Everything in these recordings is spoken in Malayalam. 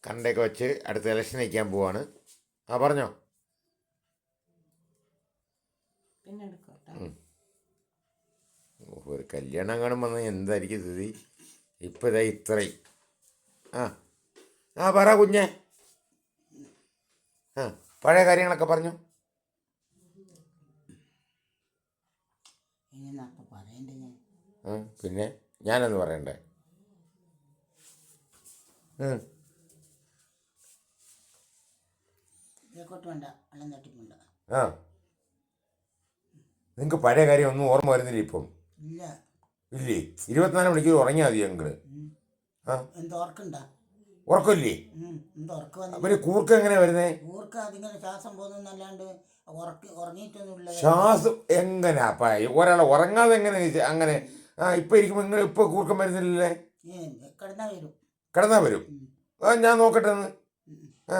കണ്ടൊക്കെ വെച്ച് അടുത്ത ഇലക്ഷൻ നിൽക്കാൻ പോവാണ്. ആ പറഞ്ഞോ. ഒരു കല്യാണം കാണും വന്നാൽ എന്തായിരിക്കും സ്ഥിതി? ഇപ്പം ഇതാ ഇത്രയും. ആ ആ പറ കുഞ്ഞെ. ആ പഴയ കാര്യങ്ങളൊക്കെ പറഞ്ഞു. പിന്നെ ഞാനൊന്ന് പറയണ്ടേ? ആ നിങ്ങൾക്ക് പഴയ കാര്യം ഒന്നും ഓർമ്മ വരുന്നില്ല ഇപ്പം? ഇല്ലേ? 24 മണിക്കൂർ ഉറങ്ങിയാൽ മതി ഞങ്ങൾ. ആ ഉറക്കമില്ലേ? പിന്നെ കൂർക്ക് എങ്ങനെ വരുന്നേ? ശ്വാസം എങ്ങനെയാ ഒരാളെ ഉറങ്ങാതെ എങ്ങനെ അങ്ങനെ? ആ ഇപ്പം ഇരിക്കുമ്പോൾ നിങ്ങൾ ഇപ്പോൾ കൂർക്കം വരുന്നില്ലല്ലേ? കിടന്നാ വരും. ആ ഞാൻ നോക്കട്ടെ എന്ന്. ആ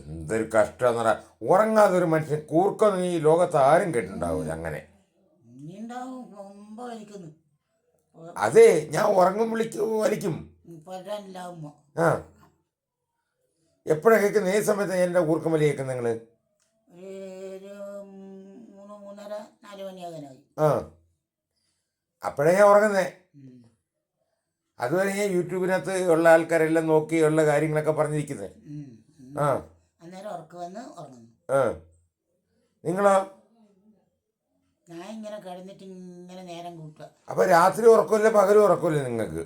എന്തൊരു കഷ്ടമെന്ന് പറയാ. ഉറങ്ങാതെ ഒരു മനുഷ്യൻ കൂർക്കൊന്നും ഈ ലോകത്ത് ആരും കേട്ടിട്ടുണ്ടാവില്ല അങ്ങനെ. അതെ, ഞാൻ ഉറങ്ങും വലിക്കും. ആ എപ്പോഴാണ് കേൾക്കുന്നത്? ഏത് സമയത്ത് എൻ്റെ കൂർക്കം വലി കേൾക്കുന്നത് നിങ്ങൾ? ആ അപ്പോഴേ ഞാൻ ഉറങ്ങുന്നേ. അതുവരെ ഞാൻ യൂട്യൂബിനകത്ത് ഉള്ള ആൾക്കാരെല്ലാം നോക്കി ഉള്ള കാര്യങ്ങളൊക്കെ പറഞ്ഞിരിക്കുന്നത്. ആ ആ നിങ്ങളോ? അപ്പൊ രാത്രി ഉറക്കമില്ല, പകലും ഉറക്കമില്ല നിങ്ങൾക്ക്?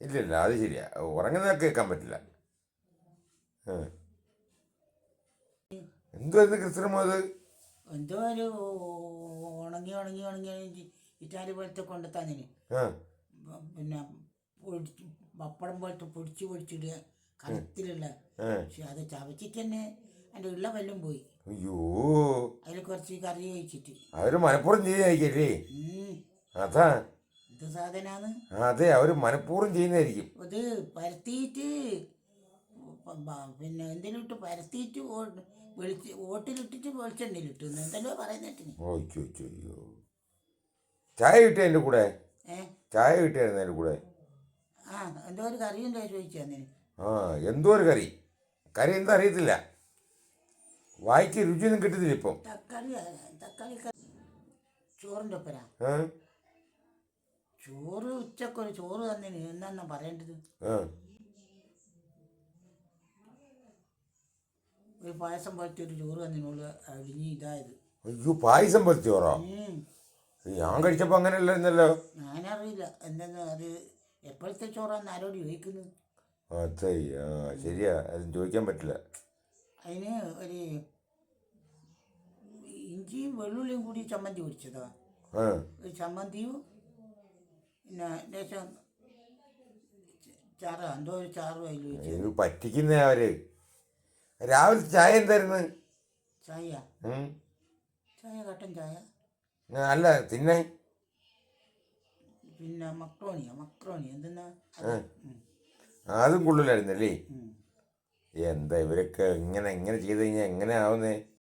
ഇല്ലില്ല, അത് ശരിയാ. ഉറങ്ങുന്നതൊക്കെ കേൾക്കാൻ പറ്റില്ല. എന്തുവായിരുന്നു കൃത്രിമം അത്? എന്തോ ഒരു ഉണങ്ങി ഇറ്റാലി പോലത്തെ കൊണ്ട് തന്നിന്. പിന്നെ പപ്പടം പോലത്തെ പൊടിച്ചിടുക കലത്തിലുള്ള. പക്ഷെ അത് ചവച്ചിട്ട് തന്നെ എൻ്റെ ഉള്ള വല്ലതും പോയി. അയ്യോ, അതിൽ കുറച്ച് കറി കഴിച്ചിട്ട് അവര് മനഃപൂർവ്വം ചെയ്യുന്നതായിരിക്കല്ലേ? അതാ എന്ത് സാധനാണ്? അതെ, അവര് മനഃപൂർവ്വം ചെയ്യുന്നതായിരിക്കും. അത് പരത്തിയിട്ട് പിന്നെ എന്തിനിട്ട് പരത്തിയിട്ട് ഓട്ടിലിട്ടിട്ട് വെളിച്ചെണ്ണയിലിട്ടു എന്തെല്ലോ പറയുന്നിട്ടിന്. അയ്യോ, ചായ കിട്ടിയ എൻ്റെ കൂടെ? ചായ കിട്ടിയായിരുന്നു എൻ്റെ കൂടെ? ആ എന്തോ ഒരു കറി ഉണ്ടോ ചോദിച്ചു തന്നിന്. ആ എന്തോ ഒരു കറി. കറി എന്താ അറിയത്തില്ല. വായിക്ക് രുചിയൊന്നും കിട്ടുന്നില്ല ഇപ്പം. തക്കാളി കറി ചോറിൻ്റെ ഒപ്പരാ. ചോറ് ഉച്ചക്കൊരു ചോറ് തന്നിന്. എന്നാ പറയേണ്ടത്? ഒരു പായസം പോലത്തെ ഒരു ചോറ് തന്നിനോള് അടിഞ്ഞ് ഇതായത്. അയ്യോ, പായസം പോലത്തെ ചോറോ? ഞാൻ കഴിച്ചപ്പോൾ അങ്ങനെ അല്ലായിരുന്നല്ലോ. ഞാനറിയില്ല എന്തെന്ന്. അത് എപ്പോഴത്തെ ചോറാന്ന് ആരോട് ചോദിക്കുന്നു? അതെ, ആ ശരിയാ, അത് ചോദിക്കാൻ പറ്റില്ല. അതിന് ഒരു ഇഞ്ചിയും വെള്ളുള്ളിയും കൂടി ചമ്മന്തി പൊടിച്ചതാ. ഒരു ചമ്മന്തിയും പിന്നെ ലേശം ചാറ എന്തോ ഒരു ചാറും അതിൽ വെച്ചു. പറ്റിക്കുന്ന അവര്. രാവിലെ ചായ എന്തായിരുന്നു? ചായ കട്ടൻ ചായ അല്ല തിന്നെ. പിന്നെ മക്രോണി എന്തെന്നാ അതും കൊള്ളില്ലായിരുന്നല്ലേ? എന്താ ഇവരൊക്കെ ഇങ്ങനെ ചെയ്ത് കഴിഞ്ഞാൽ എങ്ങനെ ആവുന്നേ?